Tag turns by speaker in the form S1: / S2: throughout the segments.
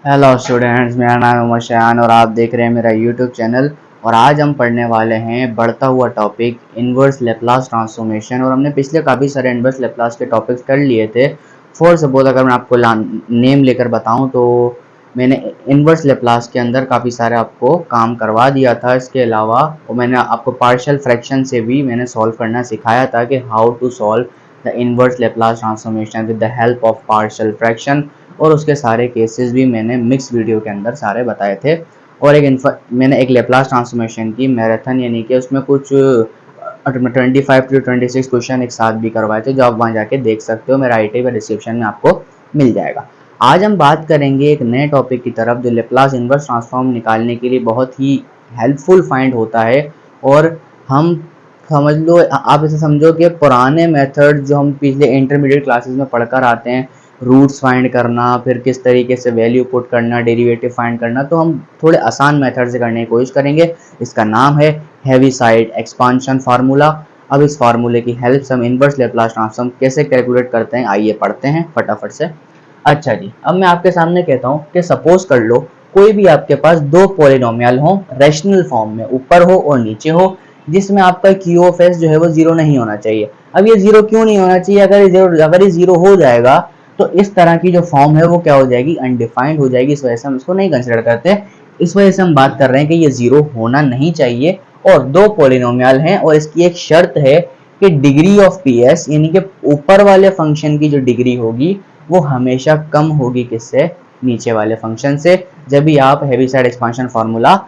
S1: Hello students, मेरा नाम है उमर शान और आप देख रहे हैं मेरा यूट्यूब चैनल। और आज हम पढ़ने वाले हैं बढ़ता हुआ टॉपिक इन्वर्स लेप्लास ट्रांसफॉर्मेशन। और हमने पिछले काफ़ी सारे इन्वर्स लेप्लास के टॉपिक्स कर लिए थे। फॉर सपोज अगर मैं आपको नेम लेकर बताऊं तो मैंने इन्वर्स लेप्लास के अंदर काफ़ी सारे आपको काम करवा दिया था। इसके अलावा और मैंने आपको पार्शियल फ्रैक्शन से भी मैंने सॉल्व करना सिखाया था कि how to solve the inverse Laplace transformation with the help of partial fraction. और उसके सारे केसेस भी मैंने मिक्स वीडियो के अंदर सारे बताए थे। और मैंने एक लेप्लास ट्रांसफॉर्मेशन की मैराथन यानी कि उसमें कुछ 25 टू 26 क्वेश्चन एक साथ भी करवाए थे, जो आप वहाँ जाके देख सकते हो। मेरा आईटी का डिस्क्रिप्शन में आपको मिल जाएगा। आज हम बात करेंगे एक नए टॉपिक की तरफ जो लेप्लास इन्वर्स ट्रांसफॉर्म निकालने के लिए बहुत ही हेल्पफुल फाइंड होता है। और हम समझ लो, आप इसे समझो कि पुराने मेथड जो हम पिछले इंटरमीडिएट क्लासेस में पढ़कर आते हैं, रूट्स फाइंड करना, फिर किस तरीके से वैल्यू पुट करना, डेरिवेटिव फाइंड करना, तो हम थोड़े आसान मेथड से करने की कोशिश करेंगे। इसका नाम है हेविसाइड एक्सपांशन फार्मूला। अब इस फार्मूले की हेल्प से हम इनवर्स लेप्लास ट्रांसफॉर्म कैसे कैलकुलेट करते हैं, आइए पढ़ते हैं फटाफट से। अच्छा जी, अब मैं आपके सामने कहता हूँ कि सपोज कर लो कोई भी आपके पास दो पॉलिनोमियल हो रेशनल फॉर्म में, ऊपर हो और नीचे हो, जिसमें आपका क्यू ऑफ एस जो है वो जीरो नहीं होना चाहिए। अब ये जीरो क्यों नहीं होना चाहिए? अगर ये जीरो हो जाएगा तो इस तरह की जो फॉर्म है वो क्या हो जाएगी? अनडिफाइंड हो जाएगी। इस वजह से हम इसको नहीं कंसिडर करते। इस वजह से हम बात कर रहे हैं कि ये जीरो होना नहीं चाहिए। और दो पॉलिनोमियल हैं और इसकी एक शर्त है कि डिग्री ऑफ पी एस यानी कि ऊपर वाले फंक्शन की जो डिग्री होगी वो हमेशा कम होगी किससे? नीचे वाले फंक्शन से। जब भी आप हेविसाइड एक्सपांशन फार्मूला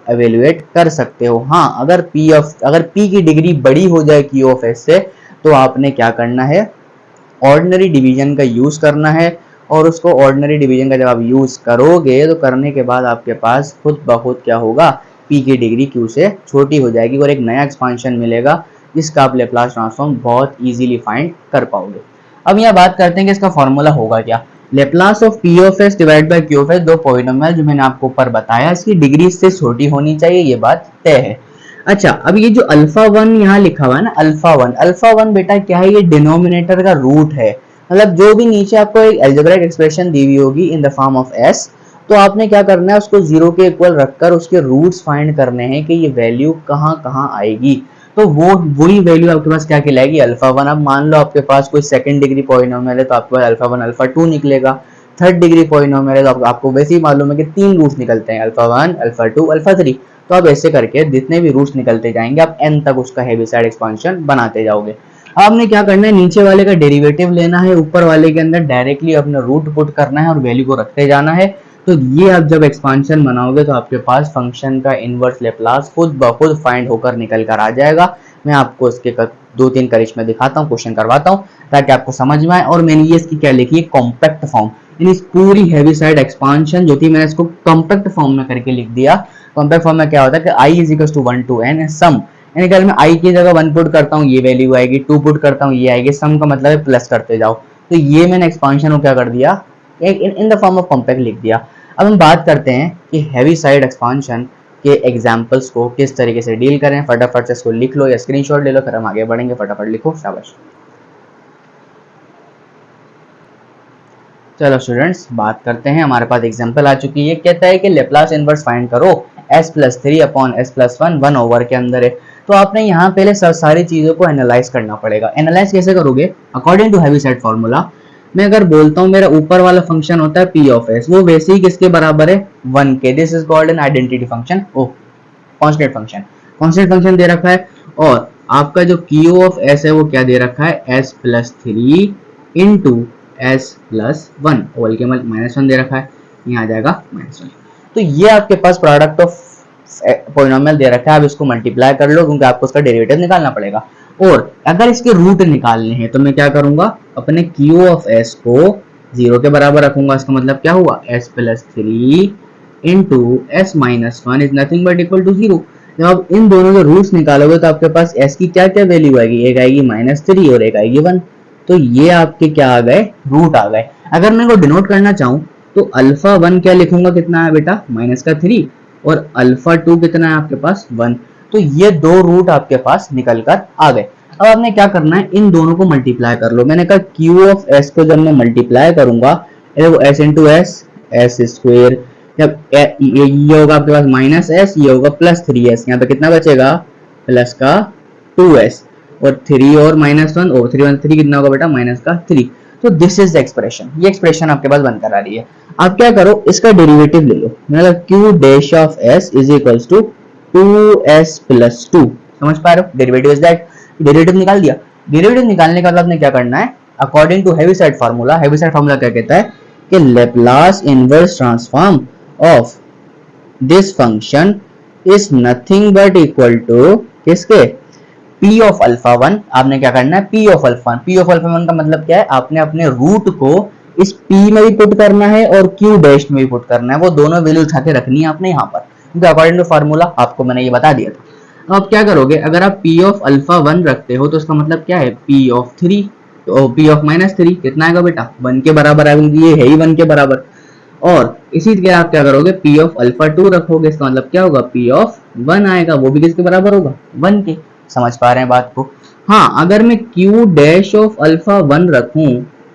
S1: एवेल्युएट कर सकते हो। हाँ, अगर पी की डिग्री बड़ी हो जाए क्यू ऑफ एस से तो आपने क्या करना है? ऑर्डिनरी डिवीजन का यूज करना है। और उसको ऑर्डिनरी डिवीजन का जब आप यूज करोगे तो करने के बाद आपके पास खुद ब खुद क्या होगा? पी की डिग्री क्यू से छोटी हो जाएगी और एक नया एक्सपांशन मिलेगा जिसका आप लेप्लास ट्रांसफॉर्म बहुत इजीली फाइंड कर पाओगे। अब यहाँ बात करते हैं कि इसका फॉर्मूला होगा क्या। Laplace of P of S divide by Q of S, दो पॉलिनोमियल जो मैंने आपको ऊपर बताया, इसकी डिग्री इससे छोटी होनी चाहिए, ये बात तय है। अच्छा, अब ये जो अल्फा वन यहाँ लिखा हुआ है ना, अल्फा वन बेटा क्या है? ये डिनोमिनेटर का रूट है। मतलब जो भी नीचे आपको एक अलजेब्रिक एक्सप्रेशन दी हुई होगी in the form of S, तो आपने क्या करना है? उसको जीरो के इक्वल रखकर उसके रूट्स फाइंड करने हैं कि ये वैल्यू कहाँ कहाँ आएगी। तो वो वही वैल्यू आपके पास क्या कहलाएगी? Alpha one. अब मान लो आपके पास कोई सेकंड डिग्री पॉलिनोमियल है तो आपके पास अल्फा वन अल्फा टू निकलेगा। थर्ड डिग्री पॉलिनोमियल है तो आपको वैसे ही मालूम है कि तीन रूट्स निकलते हैं, alpha one alpha two alpha three. तो आप ऐसे करके जितने भी रूट्स निकलते जाएंगे आप n तक उसका हेविसाइड एक्सपांशन बनाते जाओगे। आपने क्या करना है? नीचे वाले का डेरिवेटिव लेना है, ऊपर वाले के अंदर डायरेक्टली अपना रूट पुट करना है और वैल्यू को रखते जाना है। तो ये आप जब एक्सपांशन बनाओगे तो आपके पास फंक्शन का इनवर्स लेप्लास खुद ब खुद फाइंड होकर निकल कर आ जाएगा। मैं आपको इसके दो तीन करिश्मे दिखाता हूँ, क्वेश्चन करवाता हूँ ताकि आपको समझ में आए। और मैंने ये इसकी क्या लिखी है? Compact form. इस पूरी हेविसाइड एक्सपांशन जो थी मैंने इसको कॉम्पैक्ट फॉर्म में करके लिख दिया। कॉम्पैक्ट फॉर्म में क्या होता है कि i is equal to 1 to n sum, यानी कि मैं i की जगह 1 पुट करता हूँ ये वैल्यू आएगी, 2 पुट करता हूँ ये आएगी, सम का मतलब है प्लस करते जाओ। तो ये मैंने एक्सपांशन को क्या कर दिया? In the form of compact लिख दिया। अब हम बात करते हैं कि हेविसाइड एक्सपांशन के एग्जाम्पल्स को किस तरीके से डील करें। फटाफट से इसको लिख लो या स्क्रीनशॉट ले लो, फिर हम आगे बढ़ेंगे। फटाफट लिखो, शाबाश। चलो स्टूडेंट्स, बात करते हैं। हमारे पास एग्जांपल आ चुकी है। कहता है कि लेप्लास इनवर्स फाइंड करो s plus three upon S plus one, one over के अंदर है। तो आपने यहाँ पहले सारी चीजों को एनालाइज करना पड़ेगा। एनालाइज कैसे करोगे? According to Heaviside formula. मैं अगर बोलता हूँ मेरा ऊपर वाला फंक्शन होता है पी ऑफ एस, वो वैसे ही किसके बराबर है? वन के। This is called an identity function. Oh, constant function, constant function दे रखा है। और आपका जो क्यू ऑफ एस है वो क्या दे रखा है? S plus three into S plus one, Oval के माइनस वन दे रखा है, यहाँ आ जाएगा माइनस वन। तो ये आपके पास प्रोडक्ट ऑफ पॉलिनोमियल दे रखा है। आप इसको मल्टीप्लाई कर लो क्योंकि आपको उसका डेरिवेटिव निकालना पड़ेगा। और अगर इसके रूट निकालने हैं तो मैं क्या करूंगा? अपने क्यू ऑफ एस को जीरो के बराबर रखूंगा। इसका मतलब क्या हुआ? S plus three into s minus one is nothing but equal to zero. जब आप इन दोनों के रूट्स निकालोगे तो आपके पास एस की क्या क्या वैल्यू आएगी? एक आएगी माइनस थ्री और एक आएगी वन। तो ये आपके क्या आ गए? रूट आ गए। अगर मैं इनको डिनोट करना चाहूं तो अल्फा वन क्या लिखूंगा? कितना है बेटा? माइनस का थ्री। और अल्फा टू कितना है आपके पास? वन। तो ये दो रूट आपके पास निकल कर आ गए। अब आपने क्या करना है? इन दोनों को मल्टीप्लाई कर लो। मैंने कहा क्यू ऑफ एस को जब मैं मल्टीप्लाई करूंगा, देखो S into S S square, जब ये होगा आपके पास माइनस एस, ये होगा प्लस 3s, यहाँ पे कितना बचेगा प्लस का 2s, और 3 और माइनस 1 और 3 3 कितना होगा बेटा माइनस का 3। तो दिस इज द एक्सप्रेशन, ये एक्सप्रेशन आपके पास बनकर आ रही है। आप क्या करो, इसका डेरिवेटिव ले लो, मतलब q dash of s is equals to 2s plus 2। समझ पा रहे हो, डेरिवेटिव इज दैट, डेरिवेटिव निकाल दिया। डेरिवेटिव निकालने के बाद आपने क्या करना है, according to Heaviside formula, Heaviside formula क्या कहता है कि Laplace inverse transform of this function is nothing but equal to किसके, p ऑफ अल्फा 1। आपने क्या करना है, p of alpha 1, p of alpha 1 का मतलब क्या है, आपने अपने रूट को इस p में भी पुट करना है और q डैश में भी पुट करना है, वो दोनों वैल्यू उठा के रखनी है आपने यहाँ पर, क्योंकि अकॉर्डिंग टू फार्मूला आपको मैंने ये बता दिया था। अब क्या करोगे, अगर आप p ऑफ अल्फा 1 रखते हो तो उसका मतलब क्या है p ऑफ 3, तो p ऑफ माइनस 3 कितना आएगा बेटा 1 के बराबर आएगा, ये है ही 1 के बराबर। और इसी तरह आप क्या करोगे, p ऑफ अल्फा 2 रखोगे, इसका मतलब क्या होगा p ऑफ 1 आएगा, वो भी किसके बराबर होगा 1 के। समझ पा रहे हैं बात को। हाँ, अगर मैं q डैश ऑफ अल्फा 1 रखूं,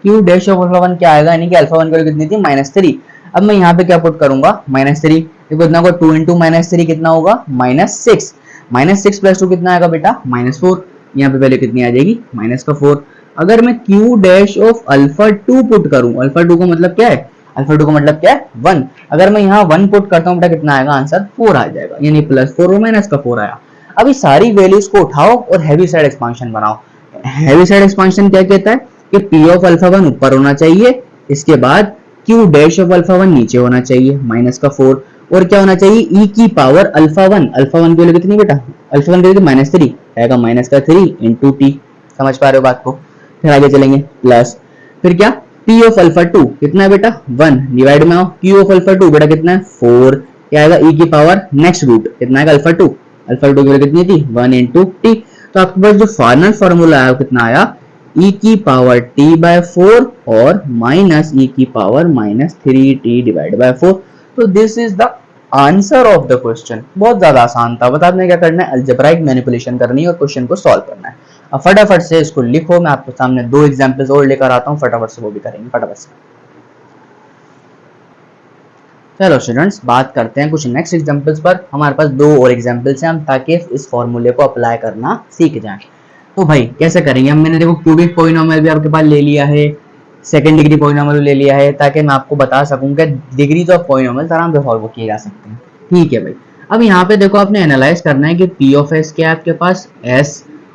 S1: q डैश ऑफ अल्फा 1 क्या आएगा, यानी कि अल्फा 1 की वैल्यू कितनी थी -3। अब मैं यहाँ पे क्या पुट करूंगा -3, देखो कितना होगा 2 इंटू -3 कितना होगा -6, -6 प्लस 2 कितना आएगा बेटा -4, यहाँ पे पहले कितनी आ जाएगी -4। अगर मैं q dash of alpha 2 put करूं, अल्फा 2 का मतलब क्या है, अल्फा 2 का मतलब क्या है 1, अगर मैं यहाँ 1 पुट करता हूँ बेटा कितना आएगा आंसर 4 आ जाएगा, यानी +4 और माइनस का 4 आया। अब इस सारी वैल्यूज को उठाओ और हैवी साइड एक्सपांशन बनाओ। हैवी साइड एक्सपांशन क्या कहता है कि p ऑफ अल्फा 1 ऊपर होना चाहिए, इसके बाद q डैश ऑफ अल्फा 1 नीचे होना चाहिए माइनस का 4, और क्या होना चाहिए e की पावर अल्फा 1, अल्फा 1 की वैल्यू कितनी बेटा, अल्फा 1 की वैल्यू -3 आएगा माइनस का 3 इंटू टी। समझ पा रहे हो बात को। फिर आगे चलेंगे प्लस, फिर क्या p ऑफ अल्फा 2 कितना है बेटा 1, डिवाइड में आओ q ऑफ अल्फा 2 बेटा कितना है 4, क्या आएगा e की पावर नेक्स्ट रूट कितना आएगा अल्फा 2, अल्फा 2 की वैल्यू कितनी थी 1 इंटू टी। तो आपके पास जो फाइनल फॉर्मूला आया कितना आया e की पावर t बाय 4 और माइनस e की पावर -3t डिवाइड बाय 4। तो this is the answer of the question. बहुत ज्यादा आसान था, बता आपने क्या करना है, अलजेब्राइक मैनिपुलेशन करनी है और क्वेश्चन को सॉल्व करना है। अब फटाफट से इसको लिखो, मैं आपके सामने 2 एग्जांपल्स और लेकर आता हूं, फटाफट से वो भी करेंगे फटाफट से। चलो स्टूडेंट्स, बात करते हैं कुछ नेक्स्ट एग्जांपल्स पर। हमारे पास 2 और एग्जांपल्स हैं, हम ताकि इस फॉर्मूले को अप्लाई करना सीख जाएं। तो भाई कैसे करेंगे, हम मैंने देखो क्यूबिक पॉलिनोमियल भी आपके पास ले लिया है, सेकंड डिग्री पॉलिनोमियल ले लिया है, ताकि मैं आपको बता सकूं कि डिग्रीज ऑफ पॉलिनोमियल्स आराम से सॉल्व किए जा सकते हैं। ठीक है भाई, अब यहाँ पे देखो आपने एनालाइज करना है कि p ऑफ s क्या है आपके पास s,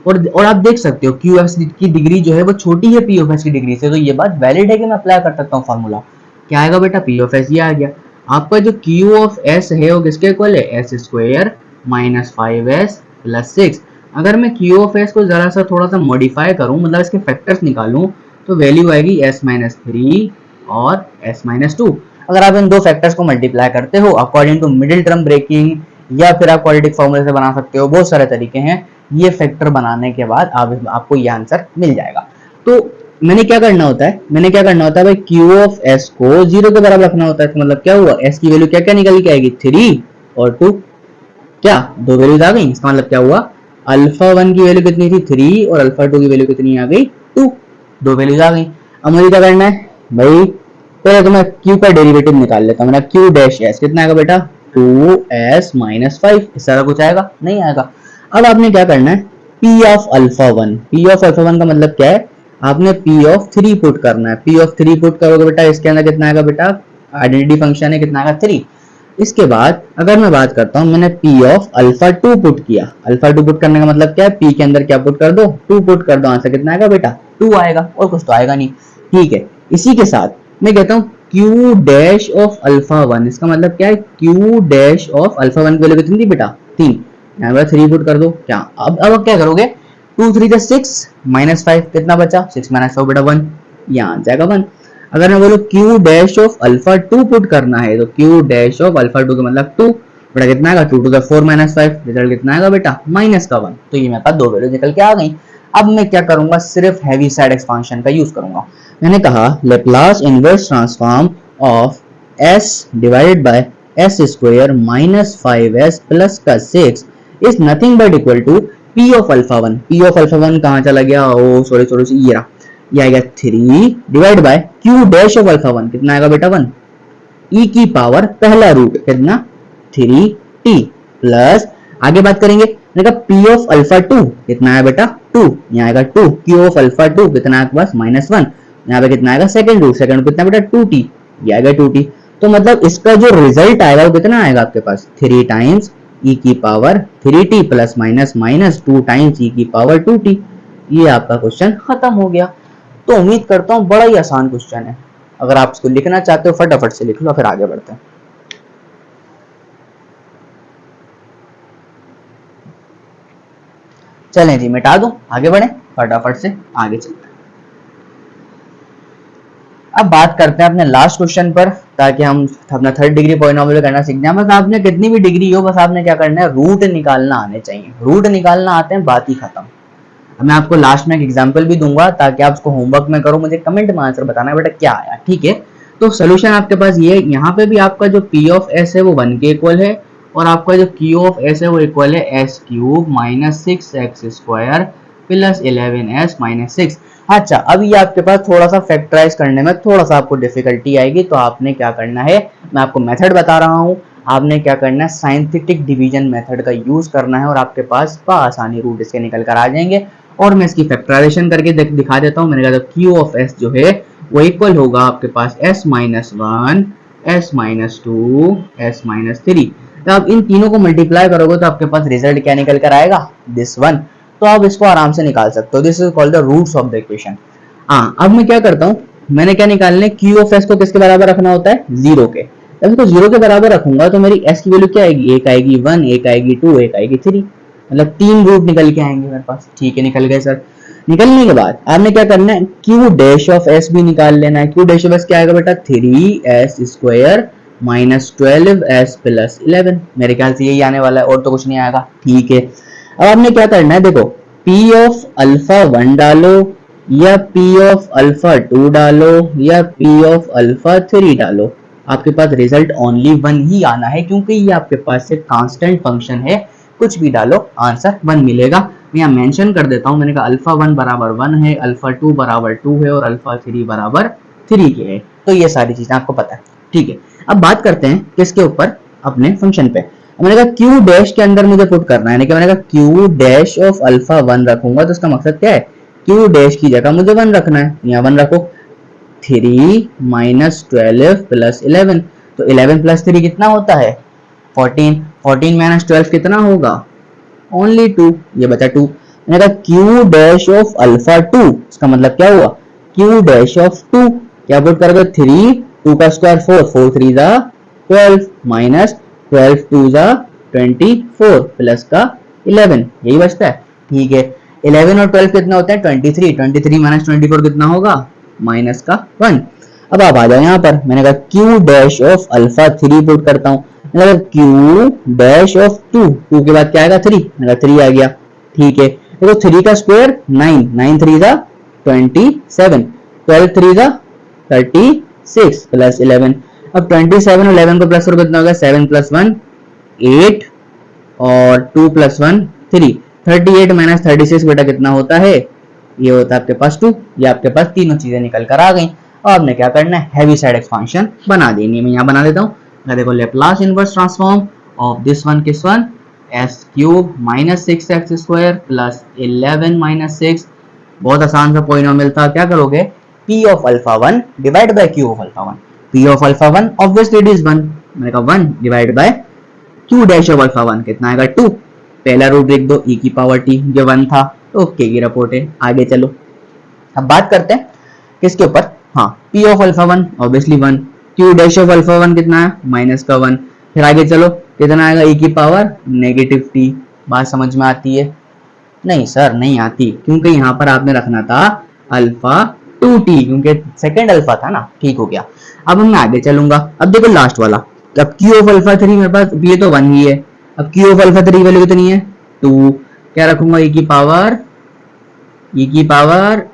S1: और आप देख सकते हो q s की डिग्री जो है वो छोटी है p ऑफ s की डिग्री से, तो ये बात वैलिड है कि मैं अप्लाई कर सकता हूँ फॉर्मूला। क्या आएगा बेटा p ऑफ s, ये आ गया। आपका जो q ऑफ s है वो किसके इक्वल है, s square minus 5s plus 6। अगर मैं q ऑफ s को जरा सा थोड़ा सा मॉडिफाई करूं, मतलब इसके फैक्टर्स निकालूं, तो वैल्यू आएगी s माइनस 3 और s माइनस 2। अगर आप इन दो फैक्टर्स को मल्टीप्लाई करते हो according to middle term breaking, या फिर आप क्वाड्रेटिक फॉर्मूले से बना सकते हो, बहुत सारे तरीके हैं। ये फैक्टर बनाने के बाद आपको ये आंसर मिल जाएगा। तो मैंने क्या करना होता है, भाई q ऑफ s को 0 के बराबर रखना होता है। तो मतलब क्या हुआ, s की वैल्यू क्या क्या निकल के आएगी 3 और 2, क्या 2 वैल्यूज आ गई। इसका मतलब क्या हुआ, अल्फा 1 की वैल्यू कितनी थी 3 और अल्फा 2 की वैल्यू कितनी आ गई 2, 2 वैल्यूज आ गई। अब मुझे क्या करना है भाई, पहले तो मैं q का डेरिवेटिव निकाल लेता हूं। मेरा q डैश s कितना आएगा बेटा 2s माइनस 5, इस तरह कुछ आएगा नहीं आएगा। अब आपने क्या करना है, p of alpha 1, p of alpha 1 का मतलब क्या है, आपने p ऑफ 3 पुट करना है। p ऑफ 3 पुट करोगे बेटा, इसके अंदर कितना आएगा बेटा, आइडेंटिटी फंक्शन है कितना आएगा 3। इसके बाद अगर मैं बात करता हूं, मैंने p ऑफ अल्फा 2 पुट किया। अल्फा 2 पुट करने का मतलब क्या है, p के अंदर क्या पुट कर दो 2 पुट कर दो, आंसर कितना आएगा बेटा 2 आएगा, और कुछ तो आएगा नहीं। ठीक है, इसी के साथ मैं कहता हूं q डैश ऑफ अल्फा 1, इसका मतलब क्या है, q डैश ऑफ अल्फा 1 की वैल्यू कितनी थी बेटा 3, यहाँ पर 3 पुट कर दो। क्या अब क्या करोगे, 2 3 6 माइनस 5 कितना बचा, 6 माइनस 5 बेटा 1, यहाँ आ जाएगा 1। अगर मैं बोलूं q dash of alpha 2 put करना है, तो q डैश ऑफ अल्फा 2 का मतलब 2 बेटा कितना आएगा 2 टू द 4 माइनस 5, रिजल्ट कितना आएगा बेटा माइनस का 1। तो ये मेरे पास 2 वैल्यू निकल के आ गई। अब मैं क्या करूंगा, सिर्फ हैवी साइड एक्सपांशन का यूज करूंगा। मैंने कहा Laplace inverse transform of s divided by s square minus 5s plus का 6 is nothing but equal to p of alpha 1। p of alpha 1 कहाँ चला गया, ओ सॉरी ये आएगा 3 divide by q dash of alpha 1 कितना आएगा बेटा 1, ई की पावर पहला रूट कितना 3t प्लस आगे बात करेंगे पी ऑफ अल्फा 2 कितना है बेटा 2, यहाँ आएगा 2 क्यू ऑफ अल्फा 2 कितना है आपके पास -1, यहाँ पे कितना आएगा सेकंड रूट कितना बेटा 2t, ये आएगा 2t। तो मतलब इसका जो रिजल्ट आएगा वो कितना आएगा आपके पास 3 टाइम्स e की power 3t plus minus minus 2 times e की पावर 2t। ये आपका क्वेश्चन खत्म हो गया। तो उम्मीद करता हूँ बड़ा ही आसान क्वेश्चन है, अगर आप इसको लिखना चाहते हो फटाफट से लिख लो, फिर आगे बढ़ते हैं। चलें जी मिटा दो, आगे बढ़े फटाफट से आगे चलते हैं। अब बात करते हैं अपने लास्ट क्वेश्चन पर, ताकि हम अपना 3rd डिग्री पॉलिनोमियल करना सीख जाए। बस आपने कितनी भी डिग्री हो, बस आपने क्या करना है रूट निकालना आने चाहिए। रूट निकालना आते हैं बात ही खत्म। अब मैं आपको लास्ट में एक एग्जांपल भी दूंगा ताकि आप उसको होमवर्क में करो, मुझे कमेंट में आंसर बताना बेटा क्या आया, ठीक है। तो सोल्यूशन आपके पास ये है, यहाँ पे भी आपका जो p ऑफ s है वो 1 के इक्वल है और आपका जो q ऑफ s है वो इक्वल है s cube minus 6x square plus 11s minus 6। अच्छा, अब ये आपके पास थोड़ा सा फैक्टराइज करने में थोड़ा सा आपको डिफिकल्टी आएगी, तो आपने क्या करना है, मैं आपको मेथड बता रहा हूँ, आपने क्या करना है साइंटिफिक डिवीजन मेथड का यूज करना है और आपके पास आसानी रूट इसके निकल कर आ जाएंगे। और मैं इसकी फैक्टराइजेशन करके दिखा देता हूँ। मैंने कहा था q ऑफ s जो है वो इक्वल होगा आपके पास s minus 1 s minus 2 s minus 3। तो आप इन तीनों को मल्टीप्लाई करोगे तो आपके पास रिजल्ट क्या निकल कर आएगा दिस वन। तो आप इसको आराम से निकाल सकते हो, this is called the roots of the equation. हाँ, अब मैं क्या करता हूँ, मैंने क्या निकालने q ऑफ s को किसके बराबर रखना होता है 0 के। जब इसको 0 के बराबर रखूंगा तो मेरी s की वैल्यू क्या आएगी, एक आएगी 1, एक आएगी 2, एक आएगी 3, मतलब 3 रूट निकल के आएंगे मेरे पास। ठीक है, निकल गए सर। निकलने के बाद आपने क्या करना है q डैश ऑफ s भी निकाल लेना है। q डैश ऑफ s क्या आएगा बेटा 3s square minus 12s plus 11। मेरे ख्याल से यही आने वाला है और तो कुछ नहीं आएगा। ठीक है, अब आपने क्या करना है, देखो p ऑफ अल्फा 1 डालो या p ऑफ अल्फा 2 डालो या p ऑफ अल्फा 3 डालो, आपके पास रिजल्ट ओनली 1 ही आना है, क्योंकि ये आपके पास एक कांस्टेंट फंक्शन है। कुछ भी डालो आंसर 1 मिलेगा। मैं यहाँ मेंशन कर देता हूँ, मैंने कहा अल्फा 1 बराबर 1 है, अल्फा 2 बराबर 2 है और अल्फा 3 बराबर 3 के है। तो ये सारी चीजें आपको पता है। ठीक है, अब बात करते हैं किसके ऊपर, अपने फंक्शन पे। मैंने कहा q डैश के अंदर मुझे पुट करना है, यानी कि मैंने कहा q डैश ऑफ अल्फा 1 रखूंगा तो इसका मकसद क्या है, q डैश की जगह मुझे 1 रखना है। यहाँ 1 रखो, 3 माइनस 12 प्लस 11, तो 11 प्लस 3 कितना होता है 14, 14 माइनस 12 कितना होगा ओनली 2, ये बचा 2। मैंने कहा q डैश ऑफ अल्फा 2, इसका मतलब क्या हुआ q डैश ऑफ 2, क्या पुट करोगे 3, 2 का स्क्वायर 4, 4 3 जा 12 माइनस 12 2 जा 24 प्लस का 11, यही बचता है। ठीक है, 11 और 12 कितना होता है 23, 23 माइनस 24 कितना होगा माइनस का 1। अब आप आ जाओ यहाँ पर, मैंने कहा q dash of alpha 3 put करता हूँ, मतलब q डैश ऑफ 2, 2 के बाद क्या आएगा 3, मेरा 3 आ गया। ठीक है, देखो 3 का स्क्वायर 9, 9 3 जा 27, 12 3 जा 36 प्लस 11। अब 27 और 11 को प्लस करो कितना होगा 7 प्लस 1 8 और 2 प्लस 1 3, 38 माइनस 36 बेटा कितना होता है, ये होता है आपके पास 2। ये आपके पास तीनों चीजें निकल कर आ गई। और आपने क्या करना है हैवी साइड एक्सपांशन बना देनी है। मैं यहाँ बना देता हूँ, देखो Laplace inverse transform of this one किस one s cube minus 6x square plus 11 minus 6। बहुत आसान सा पॉलिनोमियल था। क्या करोगे p of alpha 1 divide by q of alpha 1। p of alpha 1 obviously it is 1, मैंने कहा 1 divide by q dash of alpha 1 कितना आएगा 2। पहला रूट लिख दो e की पावर t, जो 1 था तो ओके की रिपोर्ट है। आगे चलो, अब बात करते हैं किसके ऊपर, हाँ p of alpha 1 obviously 1, q dash of alpha 1 कितना है माइनस का 1। फिर आगे चलो कितना आएगा e की पावर नेगेटिव t। बात समझ में आती है? नहीं सर नहीं आती, क्योंकि यहाँ पर आपने रखना था अल्फा 2t, क्योंकि सेकंड अल्फा था ना। ठीक हो गया, अब मैं आगे चलूंगा। अब देखो लास्ट वाला, अब q ऑफ अल्फा 3 मेरे पास ये तो 1 ही है। अब q ऑफ अल्फा 3 वैल्यू कितनी है 2, क्या रखूंगा e की पावर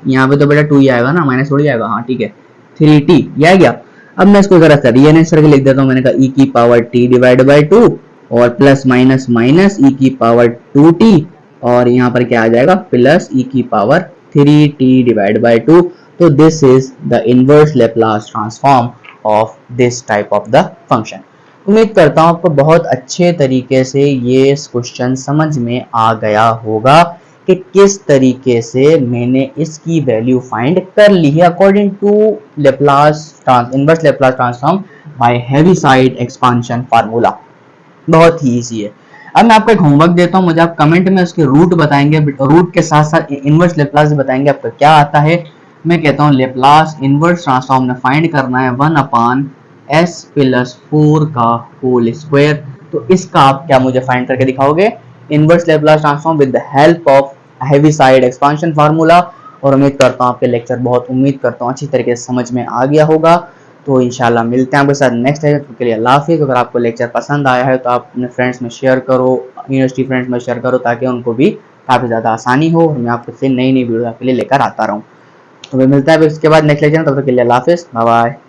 S1: यहाँ पे तो बेटा 2 ही आएगा ना, माइनस थोड़ी आएगा। हाँ ठीक है 3t, ये आ गया। अब मैं इसको जरा रीअरेंज करके लिख देता हूँ। मैंने कहा e की पावर t डिवाइड बाय 2 और प्लस माइनस माइनस e की पावर 2t और यहाँ पर क्या आ जाएगा प्लस e की पावर 3t डिवाइड बाय 2। तो this is the inverse Laplace transform of this type of the function. उम्मीद करता हूँ आपको बहुत अच्छे तरीके से ये क्वेश्चन समझ में आ गया होगा कि किस तरीके से मैंने इसकी वैल्यू फाइंड कर ली है according to inverse Laplace transform by Heaviside expansion formula. बहुत ही इजी है। अब मैं आपको एक होमवर्क देता हूँ, मुझे आप कमेंट में उसके रूट बताएंगे, रूट के साथ साथ इनवर्स लेप्लास बताएंगे आपको क्या आता है। मैं कहता हूँ लेप्लास इनवर्स ट्रांसफॉर्म ने फाइंड करना है 1/s+4 का होल स्क्वायर। तो इसका आप क्या मुझे फाइंड करके दिखाओगे? Inverse Laplace transform with the help of Heaviside expansion formula. और उम्मीद करता हूँ आपके लेक्चर अच्छी तरीके से समझ में आ गया होगा। तो इंशाल्लाह मिलते हैं आपके साथ नेक्स्ट लेक्चर के लिए। अल्लाह हाफिज़। अगर आपको लेक्चर पसंद आया है तो आप अपने फ्रेंड्स में शेयर करो, यूनिवर्सिटी फ्रेंड्स में शेयर करो, ताकि उनको भी काफ़ी ज़्यादा आसानी हो और मैं आपको फिर नई वीडियो आपके लिए लेकर आता रहूँ। तो मिलता है इसके बाद नेक्स्ट लेक्चर में, तब तक के लिए अल्लाह हाफिज़, बाय बाय।